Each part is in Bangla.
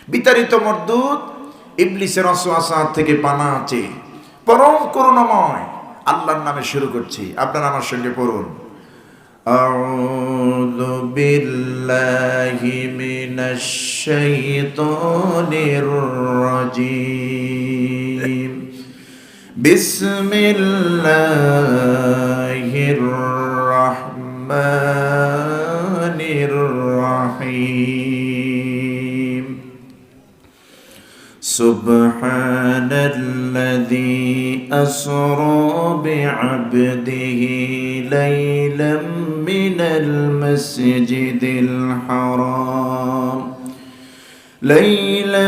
বিতাড়িত মরদুদ ইবলিসের ওয়াসওয়াসা থেকে পানা আছে। পরম করুণাময় আল্লাহর নামে শুরু করছি, আপনারা আমার সঙ্গে পড়ুন। আউযু বিল্লাহি মিনাশ শাইতানির রাজীম। বিসমিল্লাহির রাহমানির রাহিম। সুবহানাল্লাযী আসরা বি'আবদিহি লাইলাম মিনাল মাসজিদিল হারাম ليلا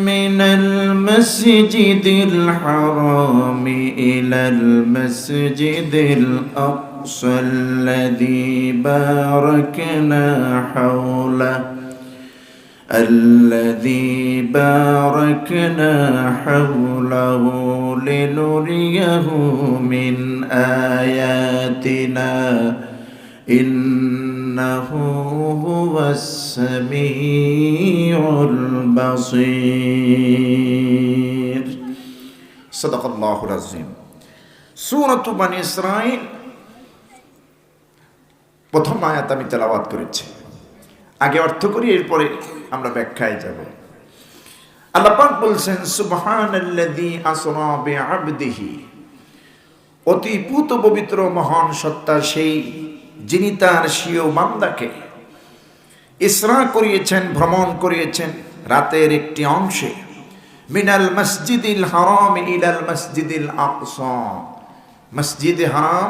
من المسجد الحرام إلى المسجد الأقصى الذي باركنا حوله لنريه من آياتنا إنه هو السميع البصير صدق الله العظيم। সূরাত বনী ইসরাঈল প্রথম আয়াত আমি তেলাওয়াত করেছি, আগে অর্থ করি, এরপরে আমরা ব্যাখ্যায় যাব। আল্লাহ পাক বলছেন সুবহানাল্লাযী আসরা বি'আবদিহি, অতি পূত পবিত্র মহান সত্তা সেই যিনি তার স্বীয় বান্দাকে ইসরা করিয়েছেন, ভ্রমণ করিয়েছেন রাতের একটি অংশে। মিনাল মসজিদিল হারাম ইলাল মসজিদিল আকসা, মসজিদে হারাম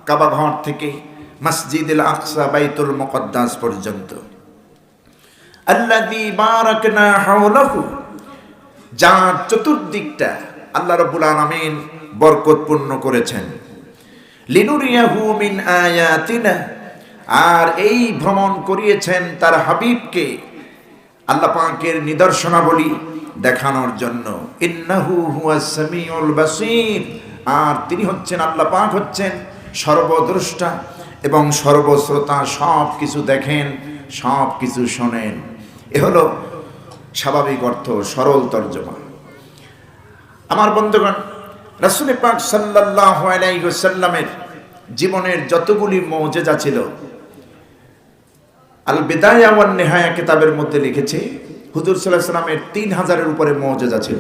কাবা ঘর থেকে মসজিদুল আকসা বাইতুল মুকদ্দাস পর্যন্ত। আল্লাযী বারাকনা হাওলাহু, যার চতুর্দিকটা আল্লাহ রাব্বুল আলামিন বরকতপূর্ণ করেছেন। লিনুরিয়াহু মিন আয়াতিনা, আর এই ভ্রমণ করিয়েছেন তার হাবিবকে আল্লাহ পাকের নিদর্শনাবলী দেখানোর জন্য। ইন্নাহু হুয়াস সামিউল বাসীর, আর তিনি হচ্ছেন, আল্লাহ পাক হচ্ছেন সর্বদ্রষ্টা এবং সর্বশ্রোতা, সব কিছু দেখেন, সব কিছু শোনেন। এ হলো স্বাভাবিক অর্থ, সরল তর্জমা। আমার বন্ধুগণ, রাসূল পাক সাল্লাল্লাহু আলাইহি ওয়াসাল্লামের জীবনের যতগুলি মুজিজা ছিল, আল বিদায়া ওয়ান নিহায়া কিতাবের মধ্যে লিখেছে হুজুর সাল্লাল্লাহু আলাইহি ওয়াসাল্লামের 3000-এর উপরে মুজিজা ছিল।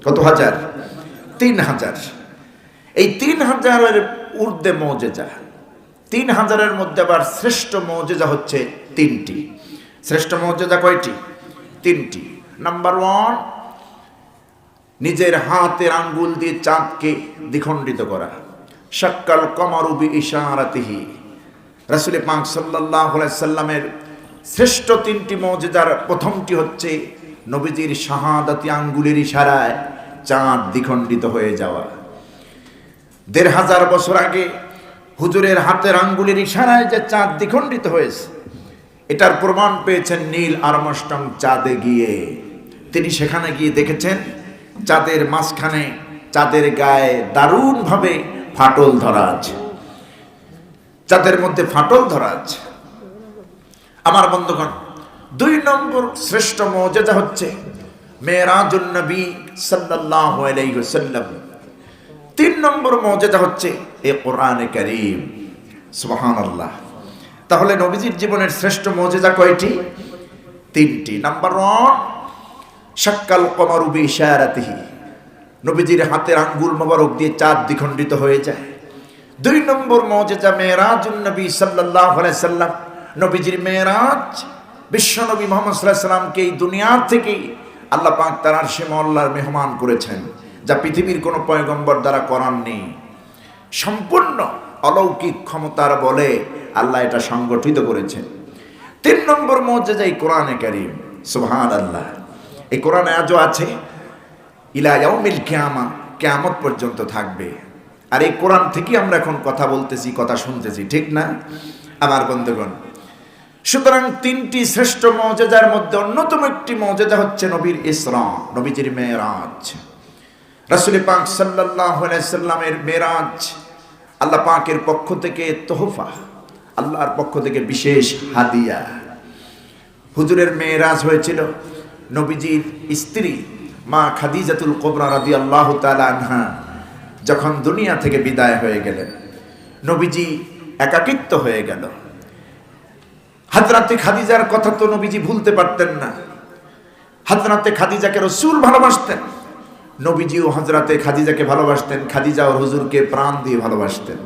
কত হাজার? 3000। এই 3000-এর ঊর্ধ্বে মুজিজা, 3000-এর মধ্যে আবার শ্রেষ্ঠ মুজিজা হচ্ছে 3টি। শ্রেষ্ঠ মুজিজা কয়টি? 3টি। নাম্বার 1, নিজের হাতের আঙ্গুল দিয়ে চাঁদকে দ্বিখণ্ডিত করা। শাক্কাল কমারু বিইশারাতিহি, রাসূল পাক সাল্লাল্লাহু আলাইহি সাল্লামের শ্রেষ্ঠ 3টি মুজিজার প্রথমটি হচ্ছে নবীজির শাহাদাতি আঙ্গুলের ইশারায় চাঁদ দ্বিখণ্ডিত হয়ে যাওয়া। 1500 বছর আগে হুজুরের হাতের আঙ্গুলের ইশারায় যে চাঁদ দ্বিখণ্ডিত হয়েছে, এটার প্রমাণ পেয়েছেন নীল আর্মস্ট্রং চাঁদে গিয়ে। তিনি সেখানে গিয়ে দেখেছেন চাঁদের মাঝখানে, চাঁদের গায়ে দারুণভাবে ফাটল ধরা আছে, চাঁদের মধ্যে ফাটল ধরা আছে। আমার বন্ধুগণ, 2 নম্বর শ্রেষ্ঠ মুজিজা হচ্ছে মেরাজুন নবী সাল্লাল্লাহু আলাইহি ওয়াসাল্লাম। 3 নম্বর মুজিজা হচ্ছে এই কোরআনে কারীম। সুবহানাল্লাহ। তাহলে নবীজির জীবনের শ্রেষ্ঠ মুজিজা কয়টি? 3টি। নাম্বার 1, শাক্কাল কমারু বিইশারাতিহি, নবীজির হাতের আঙ্গুল মোবারক দিয়ে চাঁদ দ্বিখণ্ডিত হয়ে যায়। 2 নম্বর মুজিজা মেরাজুন নবী সাল্লাল্লাহু আলাইহি ওয়াসাল্লাম, নবীজির মেরাজ। বিশ্বনবী মুহাম্মদ সাল্লাল্লাহু আলাইহি ওয়াসাল্লামকে এই দুনিয়া থেকে আল্লাহ পাক তার আরশে মওলার মেহমান করেছেন, যা পৃথিবীর কোনো পয়গম্বর দ্বারা করাননি। সম্পূর্ণ অলৌকিক ক্ষমতার বলে আল্লাহ এটা সংগঠিত করেছেন। 3 নম্বর মুজিজা এই কোরআনে কারীম। সুবহানাল্লাহ। এই কোরআন আজও আছে, ইলা ইয়াউমিল কিয়ামা, কিয়ামত পর্যন্ত থাকবে। আর এই কোরআন থেকে আমরা এখন কথা বলতেছি, কথা শুনতেছি, ঠিক না আমার বন্ধুগণ? সুতরাং 3টি শ্রেষ্ঠ মুজিজার মধ্যে অন্যতম একটি মুজিজা হচ্ছে নবীর ইসরা, নবীজির মেরাজ। রাসূল পাক সাল্লাল্লাহু আলাইহি সাল্লামের মেরাজ আল্লাহ পাকের পক্ষ থেকে তোহফা, আল্লাহর পক্ষ থেকে বিশেষ হাদিয়া। হুজুরের মেরাজ হয়েছিল নবীজির স্ত্রী মা খাদিজাতুল কুবরা রাদিয়াল্লাহু তাআলা আনহা যখন দুনিয়া থেকে বিদায় হয়ে গেলেন, নবীজি একাকিত্ব হয়ে গেল। হযরতে খাদিজার কথা তো নবীজি ভুলতে পারতেন না। হযরতে খাদিজাকে রাসূল ভালোবাসতেন, নবীজিও হযরতে খাদিজাকে ভালোবাসতেন। খাদিজা ও হুজুরকে প্রাণ দিয়ে ভালোবাসতেন।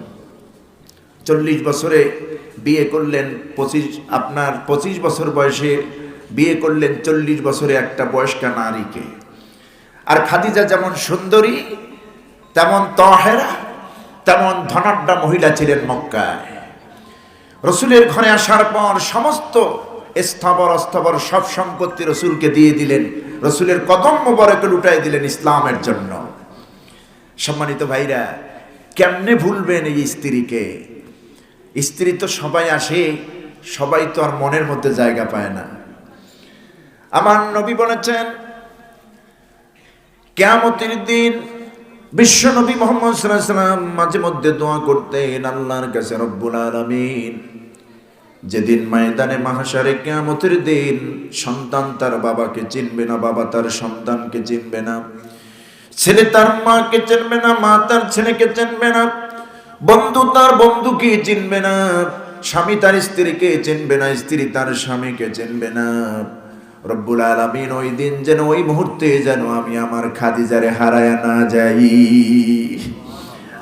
40 বছরে বিয়ে করলেন, 25 বছর বয়সে বিয়ে করলেন 40 বছরে একটা বয়স্কা নারীকে। আর খাদিজা যেমন সুন্দরী, তেমন তাহেরা, তেমন ধনাঢ্য মহিলা ছিলেন মক্কায়। রসুলের ঘরে আসার পর সমস্ত স্থাবর অস্থাবর সব সম্পত্তি রসুলকে দিয়ে দিলেন। রসুলের কদম মোবারকে লুটাই দিলেন ইসলামের জন্য। সম্মানিত ভাইরা, কেমনে ভুলবেন এই স্ত্রীকে? স্ত্রী তো সবাই আসে, সবাই তো আর মনের মধ্যে জায়গা পায় না। আমার নবী বলেছেন, কিয়ামতের দিন বিশ্ব নবী মুহাম্মদ সাল্লাল্লাহু আলাইহি ওয়াসাল্লাম মাঝে মধ্যে দোয়া করতেন আল্লাহর কাছে, রব্বুল আলামিন, যেদিন ময়দানে মাহশারে কিয়ামতের দিন সন্তান তার বাবাকে চিনবে না, বাবা তার সন্তানকে চিনবে না, ছেলে তার মাকে চিনবে না, মা তার ছেলেকে চিনবে না, বন্ধু তার বন্ধুকে চিনবে না, স্বামী তার স্ত্রীকে চিনবে না, স্ত্রী তার স্বামীকে চিনবে না। রব্বুল আলামিন ওই দিন যেন, ওই মুহূর্তে যেন আমি আমার খাদিজারে হারায় না যাই,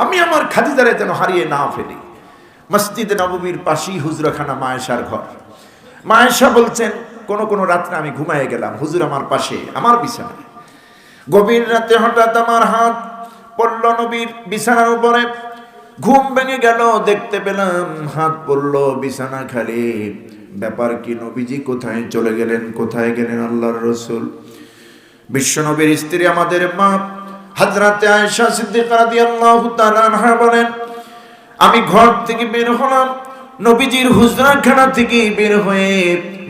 আমি আমার খাদিজারে যেন হারিয়ে না ফেলি। মসজিদে নববীর পাশেই হুজরাখানা মা আয়েশার ঘর। মা আয়েশা বলছেন, কোন রাত্রে আমি ঘুমায়ে গেলাম, হুজুর আমার পাশে, আমার বিছানায়। গভীর রাতে হঠাৎ আমার হাত পড়ল নবীর বিছানার উপরে। ঘুম ভেঙে গেল, দেখতে পেলাম হাত পড়ল বিছানা খালি। ব্যাপার কি? নবীজি কোথায় চলে গেলেন? কোথায় গেলেন আল্লাহর রাসূল? বিশ্ব নবীর স্ত্রী আমাদের মা হযরতে আয়েশা সিদ্দিকা রাদিয়াল্লাহু তাআলা আনহা বলেন, আমি ঘর থেকে বের হলাম, নবীজির হুজরাখানা থেকে বের হয়ে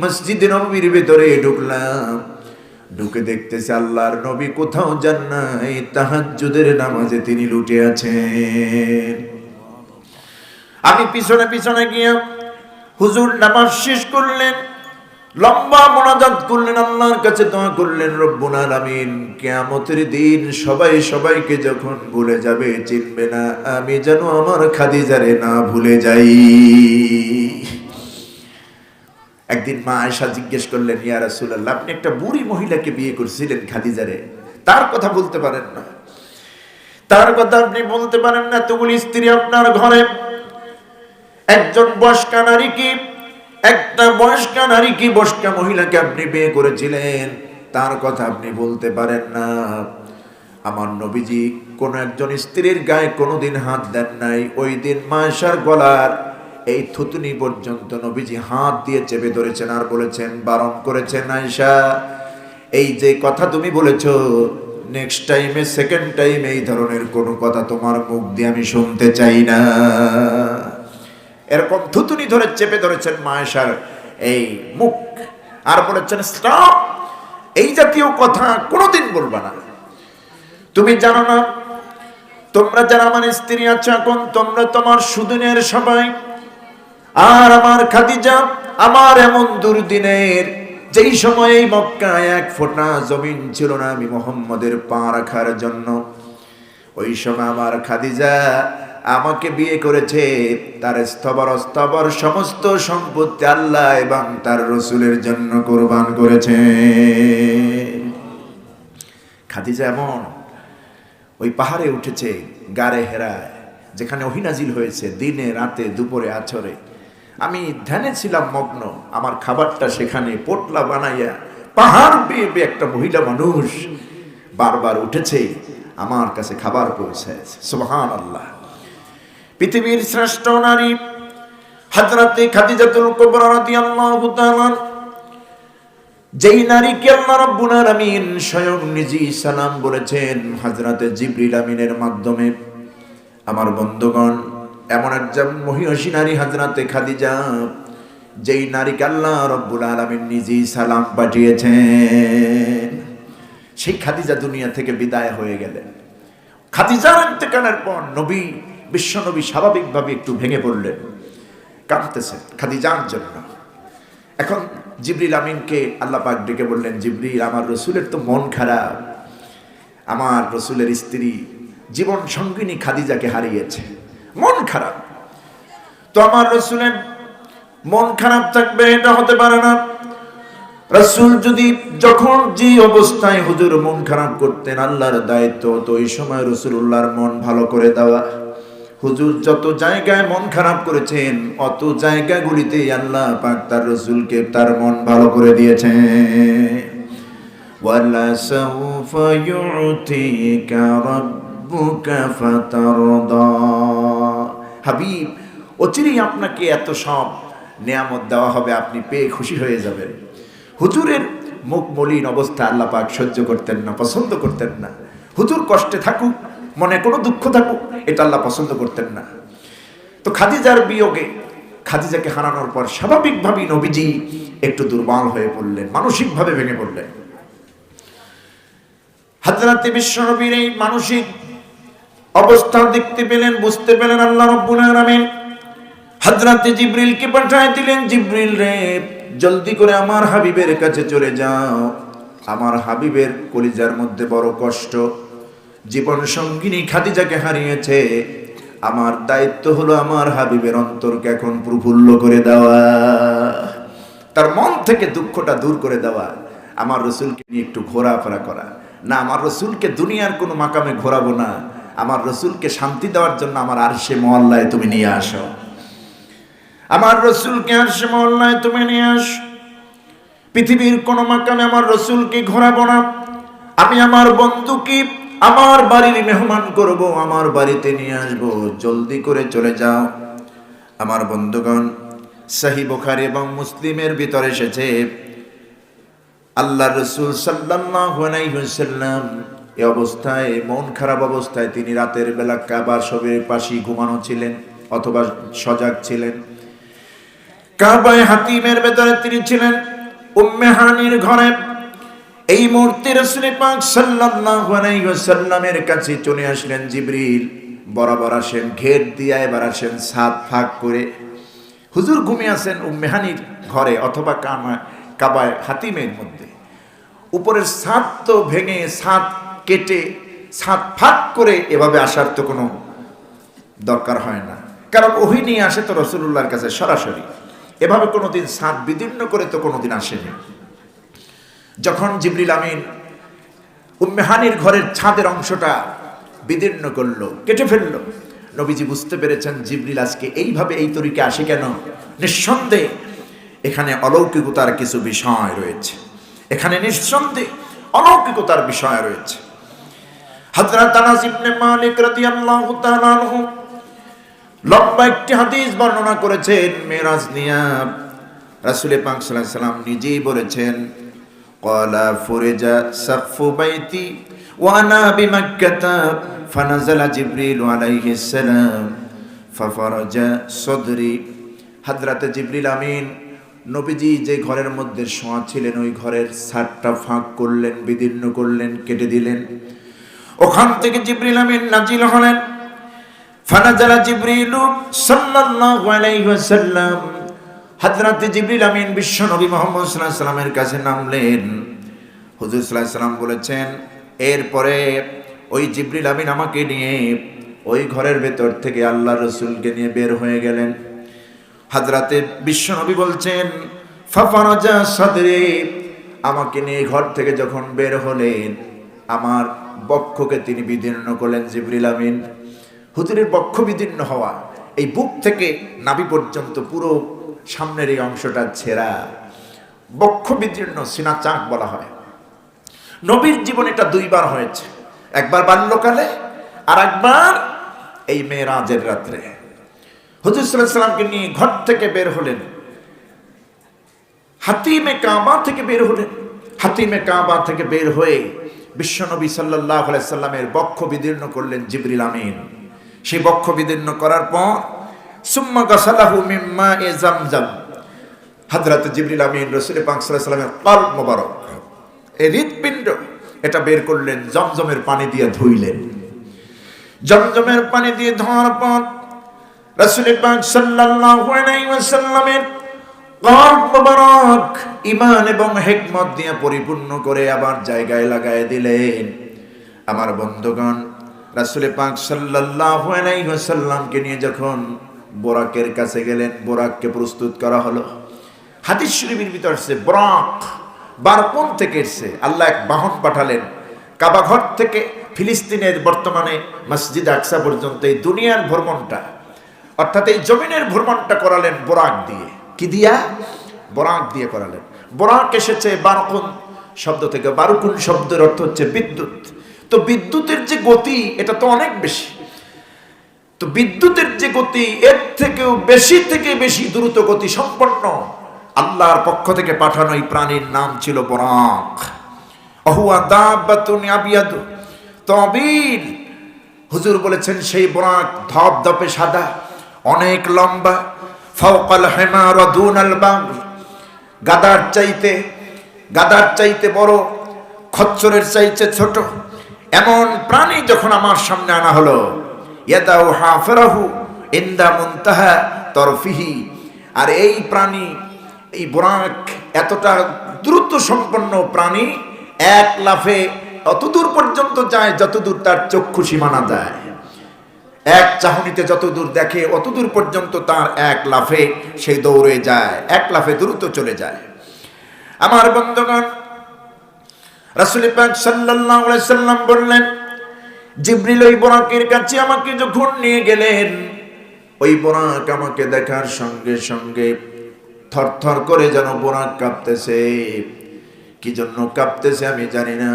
মসজিদে নববীর ভিতরে ঢুকলাম। ঢুকে দেখতেছি আল্লাহর নবী কোথাও যান নাই, তাহাজ্জুদের নামাজে তিনি লুটে আছেন। আমি পিছনে পিছনে গিয়ে, হুজুর নামাজ শেষ করলেন, লম্বা মুনাজাত করলেন, আল্লাহর কাছে দোয়া করলেন, রব্বুল আলামিন, কিয়ামতের দিন সবাই সবাইকে যখন ভুলে যাবে, চিনবে না, আমি যেন আমার খাদিজারে না ভুলে যাই। একদিন মা আয়েশা জিজ্ঞেস করলেন, ইয়া রাসূলুল্লাহ, আপনি একটা বুড়ি মহিলাকে বিয়ে করেছিলেন, খাদিজারে, তার কথা বলতে পারেন না? তার কথা আপনি বলতে পারেন না? এতগুলি স্ত্রী আপনার ঘরে, একজন বয়স্কা নারীকে, একটা বয়স্কা নারীকে, বয়স্কা মহিলাকে আপনি বিয়ে করেছিলেন, তার কথা আপনি বলতে পারেন না? আমার নবীজি কোন একজন স্ত্রীর গায়ে কোনোদিন হাত দেন নাই। ওই দিন মা আয়েশার গলার এই থুতনি পর্যন্ত নবীজি হাত দিয়ে চেপে ধরেছেন আর বলেছেন, বারণ করেছেন, আয়েশা, এই যে কথা তুমি বলেছো, নেক্সট টাইমে, সেকেন্ড টাইম এই ধরনের কোনো কথা তোমার মুখ দিয়ে আমি শুনতে চাই না। এরকম থুতুনি ধরে চেপে ধরেছেন মা আয়েশার এই মুখ, আর বলেছেন, স্টপ, এই জাতীয় কথা কোনোদিন বলবা না। তুমি জানো না, তোমরা যারা আমার স্ত্রী আছো এখন, তোমরা তোমার সুদিনের সবাই, আর আমার খাদিজা আমার এমন দুর্দিনের, যেই সময় এই মক্কায় এক ফোঁটা জমিন ছিল না আমি মুহাম্মদের পা রাখার জন্য, ওই সময় আমার খাদিজা আমাকে বিয়ে করেছে, তার স্থবর অস্থবর সমস্ত সম্পত্তি আল্লাহ এবং তার রসুলের জন্য কোরবান করেছে। খাদিজা এমন ওই পাহাড়ে উঠেছে, গারে হেরায়, যেখানে ওহী নাজিল হয়েছে, দিনে রাতে দুপুরে আছরে। আমি ধ্যানে ছিলাম মগ্ন, আমার খাবারটা সেখানে পোটলা বানাইয়া পাহাড় বেয়ে বেয়ে একটা মহিলা মানুষ বারবার উঠেছে, আমার কাছে খাবার পৌঁছায়। সুবহানাল্লাহ। পৃথিবীর শ্রেষ্ঠ নারী হযরতে খাদিজাতুল কুবরা রাদিয়াল্লাহু তাআলা, যেই নারীকে আল্লাহ রাব্বুল আলামিন স্বয়ং নিজেই সালাম বলেছেন হযরতে জিবরিল আমিনের মাধ্যমে। আমার বন্ধুগণ, এমন একজন মহিষী নারী হযরতে খাদিজা, যেই নারীকে আল্লাহ রাব্বুল আলামিন নিজেই সালাম পাঠিয়েছেন। সেই খাদিজা দুনিয়া থেকে বিদায় হয়ে গেলেন। খাদিজার ইন্তেকালের পর নবী, বিশ্বনবী স্বাভাবিকভাবে একটু ভেঙে পড়লেন, কাঁদতেছেন খাদিজার জন্য। এখন জিবরিল আমিনকে আল্লাহ পাক ডেকে বললেন, জিবরিল, আমার রসুলের তো মন খারাপ, আমার রসুলের স্ত্রী জীবন সঙ্গিনী খাদিজাকে হারিয়েছে, মন খারাপ। তো আমার রসুলের মন খারাপ থাকবে, এটা হতে পারে না। রাসূল যদি যখন যে অবস্থায় হুজুর মন খারাপ করতেন, আল্লাহর দায়িত্ব তো ওই সময় রাসূলুল্লাহর মন ভালো করে দেওয়া। হুজুর যত জায়গায় মন খারাপ করেছেন, অত জায়গাগুলিতে আল্লাহ পাক তার রাসূলকে তার মন ভালো করে দিয়েছেন। ওয়ালা সাউফা ইউতিকা রাব্বুকা ফাতারদা। হাবিব, অচিরেই আপনাকে এত সব নিয়ামত দেওয়া হবে, আপনি পেয়ে খুশি হয়ে যাবেন। হুজুরের মুখ মলিন অবস্থা আল্লাহ পাক সহ্য করতেন না, পছন্দ করতেন না। হুজুর কষ্টে থাকুক, মনে কোনো দুঃখ থাকুক, এটা আল্লাহ পছন্দ করতেন না। তো খাদিজার বিয়োগে, খাদিজাকে হারানোর পর স্বাভাবিকভাবেই নবীজি একটু দুর্বল হয়ে পড়লেন, মানসিকভাবে ভেঙে পড়লেন। হযরত বিশ্বনবীর এই মানসিক অবস্থা দেখতে পেলেন, বুঝতে পেলেন আল্লাহ রাব্বুল আলামিন হযরত জিবরিলকে পাঠিয়ে দিলেন, জিবরিল রে, জলদি করে আমার হাবিবের কাছে চলে যাও। আমার হাবিবের কলিজার মধ্যে বড় কষ্ট, জীবন সঙ্গিনী খাদিজাকে হারিয়েছে। আমার দায়িত্ব হলো আমার হাবিবের অন্তরকে এখন প্রফুল্ল করে দেওয়া, তার মন থেকে দুঃখটা দূর করে দেওয়া, আমার রসুলকে নিয়ে একটু ঘোরাফেরা করা। না, আমার রসুলকে দুনিয়ার কোনো মাকামে ঘোরাবো না, আমার রসুলকে শান্তি দেওয়ার জন্য আমার আরশে মহল্লায় তুমি নিয়ে আসো, আমার রসুলকে আরশে মহল্লায় তুমি নিয়ে আসো। পৃথিবীর কোন মাকামে আমার রসুলকে ঘোরাবো না, আমি আমার বন্ধুকে আমার বাড়ির মেহমান করব, আমার বাড়িতে নিয়ে আসবো, জলদি করে চলে যাও। আমার বন্ধুগণ, সহিহ বুখারী এবং মুসলিমের ভিতরে এসেছে, আল্লাহ রসুল সাল্লাল্লাহু আলাইহি ওয়াসাল্লাম এই অবস্থায়, মন খারাপ অবস্থায় তিনি রাতের বেলা কাবার শরীফের পাশে ঘুমানো ছিলেন অথবা সজাগ ছিলেন। কাবায় হাতিমের ভেতরে তিনি ছিলেন, উম্মে হানির ঘরে। এই মুহূর্তে রাসূল পাক সাল্লাল্লাহু আলাইহি ওয়াসাল্লামের কাছে চলে আসলেন জিবরিল। বরাবর আসেন ঘের দিয়ে, এবার আসেন ছাদ ফাঁক করে। হুজুর ঘুমিয়ে আছেন উম্মে হানির ঘরে অথবা কাবায় হাতিমের মধ্যে। উপরের ছাদ তো ভেঙে, ছাদ কেটে, ছাদ ফাঁক করে এভাবে আসার তো কোনো দরকার হয় না, কারণ ওহী নিয়ে আসে তো রাসূলুল্লাহর কাছে সরাসরি। এভাবে কোনোদিন ছাদ বিদীর্ণ করে তো কোনোদিন আসেনি। যখন জিবরিল আমিন উম্মে হানির ঘরের ছাদের অংশটা বিদীর্ণ করলো, কেটে ফেললো, নবীজি বুঝতে পেরেছেন জিবরিল আজকে এইভাবে এই তরিকে আসে কেন। নিঃসন্দেহে এখানে অলৌকিকতার কিছু বিষয় রয়েছে, এখানে নিঃসন্দেহে অলৌকিকতার বিষয় রয়েছে। হযরত আনাস ইবনে মালিক রাদিয়াল্লাহু তাআলা আনহু লম্বা একটি হাদিস বর্ণনা করেছেন মেরাজ নিয়া। রাসূল পাক সাল্লাল্লাহু আলাইহি ওয়াসাল্লাম নিজেই বলেছেন, ক্বালা ফুরিজা সাকফু বাইতি ওয়া আনা বিমাক্কাতা ফানাজালা জিবরিল আলাইহিস সালাম ফাফারাজা সাদরি। হযরত জিবরিল আমিন নবীজি যে ঘরের মধ্যে শোয়া ছিলেন, ওই ঘরের ছাদটা ফাঁক করলেন, বিদীর্ণ করলেন, কেটে দিলেন। ওখান থেকে জিবরিল আমিন নাজিল হলেন। ফানাজালা জিবরিল সাল্লাল্লাহু আলাইহি ওয়াসাল্লাম, হযরত জিবরিল আমিন বিশ্ব নবী মুহাম্মদ সাল্লাল্লাহু আলাইহি ওয়াসাল্লামের কাছে নামলেন। হুজুর সাল্লাল্লাহু আলাইহি ওয়াসাল্লাম বলেছেন, এরপরে ওই জিবরিল আমিন আমাকে নিয়ে ওই ঘরের ভেতর থেকে আল্লাহ রসুলকে নিয়ে বের হয়ে গেলেন। হযরতে বিশ্ব নবী বলছেন, ফাফারাজা সাদরি, আমাকে নিয়ে ঘর থেকে যখন বের হলেন, আমার বক্ষকে তিনি বিদীর্ণ করলেন জিবরিল আমিন। হুজুরের বক্ষ বিদীর্ণ হওয়া, এই বুক থেকে নাভি পর্যন্ত পুরো সামনের এই অংশটা ছেঁড়া, বক্ষ বিদীর্ণ, সিনা চাক বলা হয়। নবীর জীবনে এটা দুইবার হয়েছে, একবার বাল্যকালে আর একবার এই মেরাজের রাত্রে। হুজুর সাল্লাল্লাহু আলাইহি ওয়াসাল্লামকে নিয়ে ঘর থেকে বের হলেন, হাতিমে কাবা থেকে বের হলেন। হাতিমে কাবা থেকে বের হয়ে বিশ্বনবী সাল্লাল্লাহু আলাইহি ওয়াসাল্লামের বক্ষ বিদীর্ণ করলেন জিবরিল আমিন। সেই বক্ষ বিদীর্ণ করার পর সুম্মা গাসালাহু মিম্মা এ জামজাম, হযরত জিবরিল আমিন রাসূল পাক সাল্লাল্লাহু আলাইহি ওয়াসাল্লামের কলব মোবারক, এই হৃৎপিণ্ড, এটা বের করলেন, জমজমের পানি দিয়ে ধুইলেন। জমজমের পানি দিয়ে ধোয়ার পর রাসূল পাক সাল্লাল্লাহু আলাইহি ওয়াসাল্লামের কল্প মোবারক ঈমান এবং হিকমত দিয়ে পরিপূর্ণ করে আবার জায়গায় লাগায় দিলেন। আমার বন্ধুগণ, রাসূল পাক সাল্লাল্লাহু আলাইহি ওয়াসাল্লামকে নিয়ে যখন বোরাকের কাছে গেলেন, বোরাককে প্রস্তুত করা হলো। হাদিস শরীফের ভিতর আছে বোরাক বারকুন থেকে এসেছে। আল্লাহ এক বাহন পাঠালেন কাবা ঘর থেকে ফিলিস্তিনের বর্তমানে মসজিদ আকসা পর্যন্ত এই দুনিয়ার ভ্রমণটা, অর্থাৎ এই জমিনের ভ্রমণটা করালেন বোরাক দিয়ে। কি দিয়া? বোরাক দিয়ে করালেন। বোরাক এসেছে বারকুন শব্দ থেকে। বারকুন শব্দের অর্থ হচ্ছে বিদ্যুৎ। তো বিদ্যুতের যে গতি এটা তো অনেক বেশি। তো বিদ্যুতের যে গতি এর থেকেও বেশি থেকে বেশি দ্রুত গতি সম্পন্ন আল্লাহর পক্ষ থেকে পাঠানো এই প্রাণীর নাম ছিল বোরাক। অহুয়া দাব্বাতুন আবিয়াদু তাবিল। হুজুর বলেছেন সেই বোরাক ধপধপে সাদা, অনেক লম্বা। ফাওকাল হিমার ওয়া দুনাল বাগল। গাদার চাইতে বড়, খচ্চরের চাইতে ছোট এমন প্রাণী যখন আমার সামনে আনা হলো, ইয়াদাউ হাফরাহু ইনদা মুনতাহা তরফিহি। আর এই প্রাণী, এই বোরাক এতটা দ্রুত সম্পন্ন প্রাণী, এক লাফে অতদূর পর্যন্ত যায় যতদূর তার চক্ষু সীমানা যায়। এক চাহনিতে যতদূর দেখে অতদূর পর্যন্ত তার এক লাফে সেই দৌড়ে যায়, এক লাফে দ্রুত চলে যায়। আমার বন্ধুগণ, রাসূল পাক সাল্লাল্লাহু আলাইহি সাল্লাম বললেন, জিবরিল ওই বোরাকের কাছে আমাকে যখন নিয়ে গেলেন, ওই বোরাক আমাকে দেখার সঙ্গে সঙ্গে থরথর করে যেন বোরাক কাঁপতেছে। কি জন্য কাঁপতেছে আমি জানি না।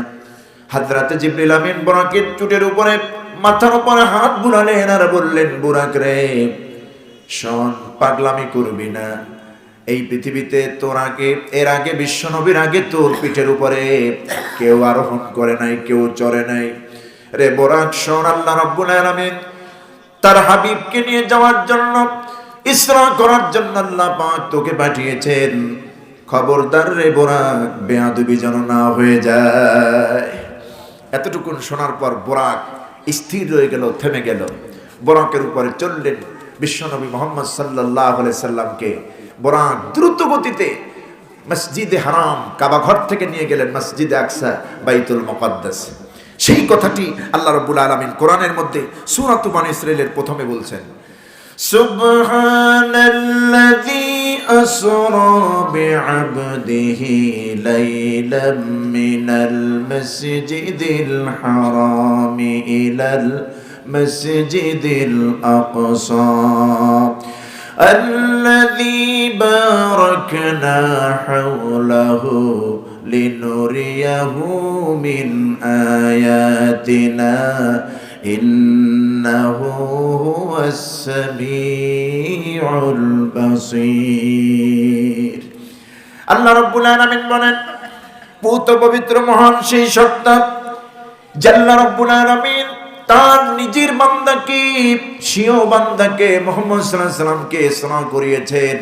হযরত জিবরিল আমিন বোরাকের চুটের উপরে, মাথার উপরে হাত বুলালেন আর বললেন, বোরাক রে শোন, পাগলামি করবি না। এই পৃথিবীতে এর আগে বিশ্বনবীর আগে তোর পিঠের উপরে কেউ আরোহণ করে নাই, কেউ চড়ে নাই। রে বোরাক শোন, আল্লাহ রাব্বুল আলামিন তার হাবিবকে নিয়ে যাওয়ার জন্য, ইসরা করার জন্য আল্লাহ পাক তোকে পাঠিয়েছেন। খবরদার রে বোরাক, বেয়াদবি যেন না হয়ে যায়। এতটুকুন শোনার পর বোরাক স্থির রয়ে গেল, থেমে গেল। বোরাকের উপরে চললেন বিশ্বনবী মুহাম্মদ সাল্লাল্লাহু আলাইহি সাল্লামকে। বোরাক দ্রুত গতিতে মসজিদে হারাম কাবা ঘর থেকে নিয়ে গেলেন মসজিদে আকসা, বাইতুল মুকাদ্দাস। সেই কথাটি আল্লাহ রাব্বুল আলামিন কোরআনের মধ্যে সূরা বনী ইসরাঈলের প্রথমে বলছেন, সুবহানাল্লাযী আসরা বিআবদিহি লাইলাম মিনাল মাসজিদিল হারামি ইলাল মাসজিদিল আকসা الذي باركنا حوله لنريه من آياتنا إنه هو السميع البصير। আল্লাহ রাব্বুল আলামিন বলেন, পূত পবিত্র মহান সেই সত্তা আল্লাহ রাব্বুল আলামিন তার নিজের বান্দাকে, স্বীয় বান্দাকে মুহাম্মদ সাল্লাল্লাহু আলাইহি সাল্লামকে ইসরা করিয়েছেন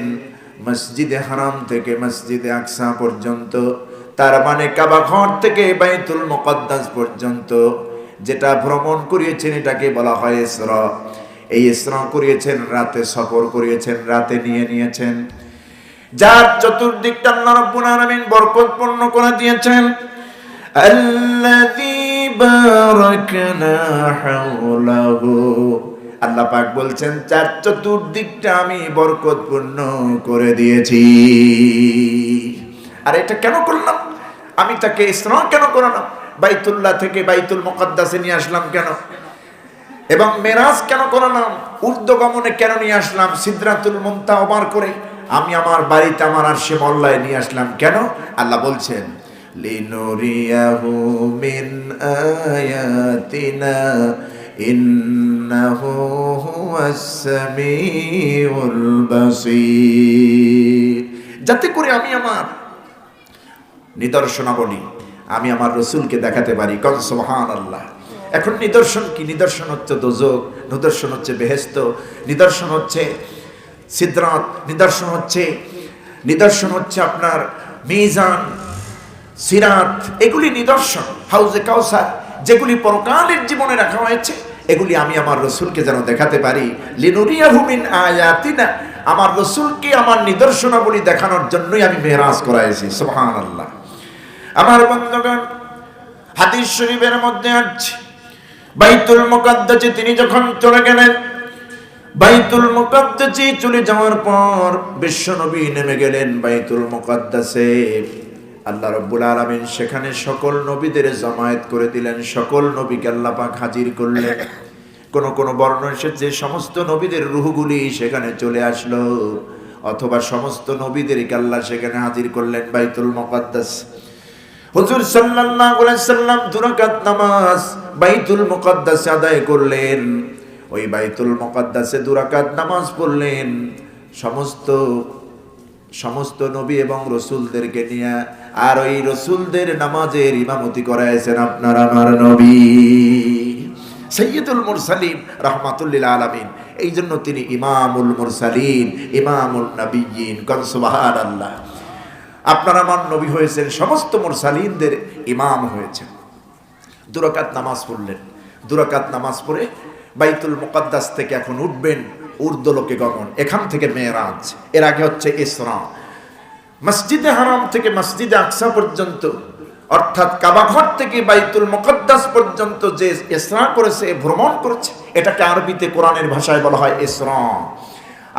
মসজিদে হারাম থেকে মসজিদে আকসা পর্যন্ত। তার মানে কাবা ঘর থেকে বাইতুল মুকাদ্দাস পর্যন্ত যেটা ভ্রমণ করিয়েছেন এটাকে বলা হয় ইসরা। এই ইসরা করিয়েছেন রাতে, সফর করিয়েছেন রাতে, নিয়েছেন। যার চতুর্দিকটা আল্লাহ রাব্বুল আলামিন বরকতপূর্ণ করে দিয়েছেন। আল্লাযী বারাকনা হাওলাহু, আল্লাহ পাক বলছেন চার চতুর্দিকটা আমি বরকতপূর্ণ করে দিয়েছি। আর এটা কেন করলাম? আমি তাকে ইসরা কেন করালাম? বাইতুল্লাহ থেকে বাইতুল মুকাদ্দাসে নিয়ে আসলাম কেন? এবং মেরাজ কেন করালাম? ঊর্ধ্বগমনে কেন নিয়ে আসলাম? সিদরাতুল মুনতাহা ওপার করে আমি আমার বাড়িতে, আমার আরশে মওলায় নিয়ে আসলাম কেন? আল্লাহ বলছেন, লিনুরিয়াহু মিন আয়াতিনা ইন্নাহু হুয়াস সামিউল বাসীর। যাতে করে আমি আমার নিদর্শনাবলী আমি আমার রসুলকে দেখাতে পারি। কন সুবহানাল্লাহ। এখন নিদর্শন কি? নিদর্শন হচ্ছে দোজখ, নিদর্শন হচ্ছে বেহেশত, নিদর্শন হচ্ছে সিদরাত, নিদর্শন হচ্ছে আপনার মিজান, সিরাত। এগুলি নিদর্শন। হাউজে কাউসার যেগুলি পরকালের জীবনে রাখা হয়েছে, এগুলি আমি আমার রসুলকে যেন দেখাতে পারি। লিনুরিয়াহু মিন আয়াতিনা, আমার রসুলকে আমার নিদর্শনাবলী দেখানোর জন্যই আমি মেরাজ করাইছি। সুবহানাল্লাহ। আমার বন্ধুগণ, হাদিস শরীফের মধ্যে আছে বাইতুল মুকাদ্দাসে তিনি যখন চলে গেলেন, বাইতুল মুকাদ্দাসে চলে যাওয়ার পর বিশ্বনবী নেমে গেলেন বাইতুল মুকাদ্দাসে। আল্লাহ রাব্বুল আলামিন সেখানে সকল নবীদের জামায়াত করে দিলেন, সকল নবীকে আল্লাহ পাক হাজির করলেন। কোন কোন বর্ণনা এসেছে সমস্ত নবীদের রূহগুলি সেখানে চলে আসলো, অথবা সমস্ত নবীদেরকে আল্লাহ সেখানে হাজির করলেন বাইতুল মুকাদ্দাস। হুজুর সাল্লাল্লাহু আলাইহি সাল্লাম 2 রাকাত নামাজ বাইতুল মুকাদ্দাসে আদায় করলেন। ওই বাইতুল মুকাদ্দাসে 2 রাকাত নামাজ পড়লেন সমস্ত নবী এবং রসুলদেরকে নিয়ে। আর ওই রসুলদের নামাজের ইমামতি করাইছেন আপনার আমার নবী সাইয়্যিদুল মুরসালিন রাহমাতুল লিল আলামিন। এই জন্য তিনি ইমামুল মুরসালিন, ইমামুল নবিয়্যিন। কোন সুবহানাল্লাহ। আপনার আমার নবী হয়েছেন সমস্ত মুরসালিনদের ইমাম হয়েছেন। 2 রাকাত নামাজ পড়লেন। 2 রাকাত নামাজ পড়ে বাইতুল মুকাদ্দাস থেকে এখন উঠবেন ঊর্ধ্বলোকে গমন। এখান থেকে মেরাজ, এর আগে হচ্ছে ইসরা। মসজিদে হারাম থেকে মসজিদে আকসা পর্যন্ত, অর্থাৎ কাবা ঘর থেকে বাইতুল মুকাদ্দাস পর্যন্ত যে ইসরা করেছে, ভ্রমণ করেছে, এটাকে আরবিতে কোরআনের ভাষায় বলা হয় ইসরা।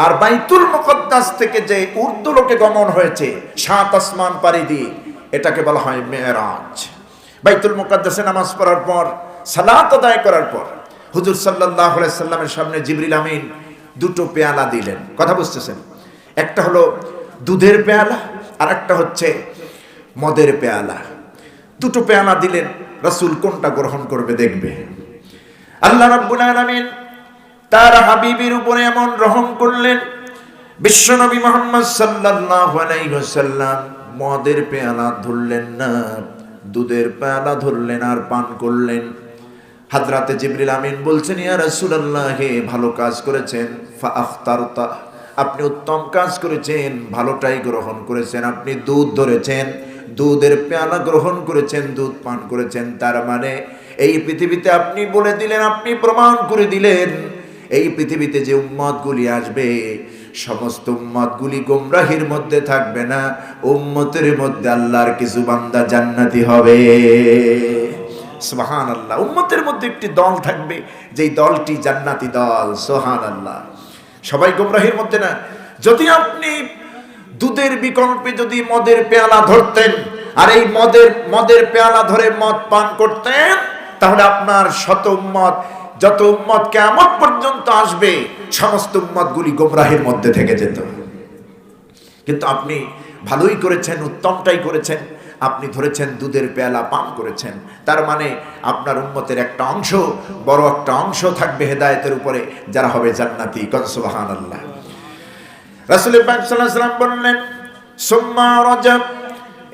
আর বাইতুল মুকাদ্দাস থেকে যে ঊর্ধ্বলোকে গমন হয়েছে 7 আসমান পাড়ি দিয়ে, এটাকে বলা হয় মেরাজ। বাইতুল মুকাদ্দাসে নামাজ পড়ার পর, সালাত আদায় করার পর হুজুর সাল্লাল্লাহু আলাইহি সাল্লামের সামনে জিবরিল আমিন 2টো পেয়ালা দিলেন। কথা বুঝতেছেন? একটা হলো দুধের পেয়ালা, আর একটা হচ্ছে মদের পেয়ালা। 2টো পেয়ালা দিলেন। রাসূল কোনটা গ্রহণ করবে দেখবে। আল্লাহ রাব্বুল আলামিন তার হাবিবের উপরে এমন রহম করলেন, বিশ্বনবী মুহাম্মদ সাল্লাল্লাহু আলাইহি ওয়াসাল্লাম মদের পেয়ালা ধরলেন না, দুধের পেয়ালা ধরলেন আর পান করলেন। হযরতে জিবরিল আমিন বলছেন, ইয়া রাসূলুল্লাহ, হে ভালো কাজ করেছেন, ফাআখতারতা, আপনি উত্তম কাজ করেছেন, ভালোটাই গ্রহণ করেছেন। আপনি দুধ ধরেছেন, দুধের পেয়ালা গ্রহণ করেছেন, দুধ পান করেছেন। তার মানে এই পৃথিবীতে আপনি বলে দিলেন, আপনি প্রমাণ করে দিলেন, এই পৃথিবীতে যে উম্মতগুলি আসবে সমস্ত উম্মতগুলি গোমরাহির মধ্যে থাকবে না, উম্মতের মধ্যে আল্লাহর কিছু বান্দা জান্নাতি হবে। সুবহানাল্লাহ। উম্মতের মধ্যে একটি দল থাকবে, যেই দলটি জান্নাতি দল। সুবহানাল্লাহ। সবাই গোমরাহির মধ্যে না। যদি আপনি দুধের বিকল্পে যদি মদের পেয়ালা ধরতেন, আর এই মদের পেয়ালা ধরে মদ পান করতেন, তাহলে আপনার শত উম্মত, যত উম্মত কিয়ামত পর্যন্ত আসবে, সমস্ত উম্মতগুলি গোমরাহির মধ্যে থেকে যেত। কিন্তু আপনি ভালোই করেছেন, উত্তমটাই করেছেন। আপনি ধরেছেন দুধের পেয়ালা, পান করেছেন। তার মানে আপনার উম্মতের একটা অংশ, বড় একটা অংশ থাকবে হেদায়েতের উপরে, যারা হবে জান্নাতি। সুবহানাল্লাহ। রাসূল পাক সাল্লাল্লাহু আলাইহি ওয়াসাল্লাম বললেন, সুম্মা রাজাব,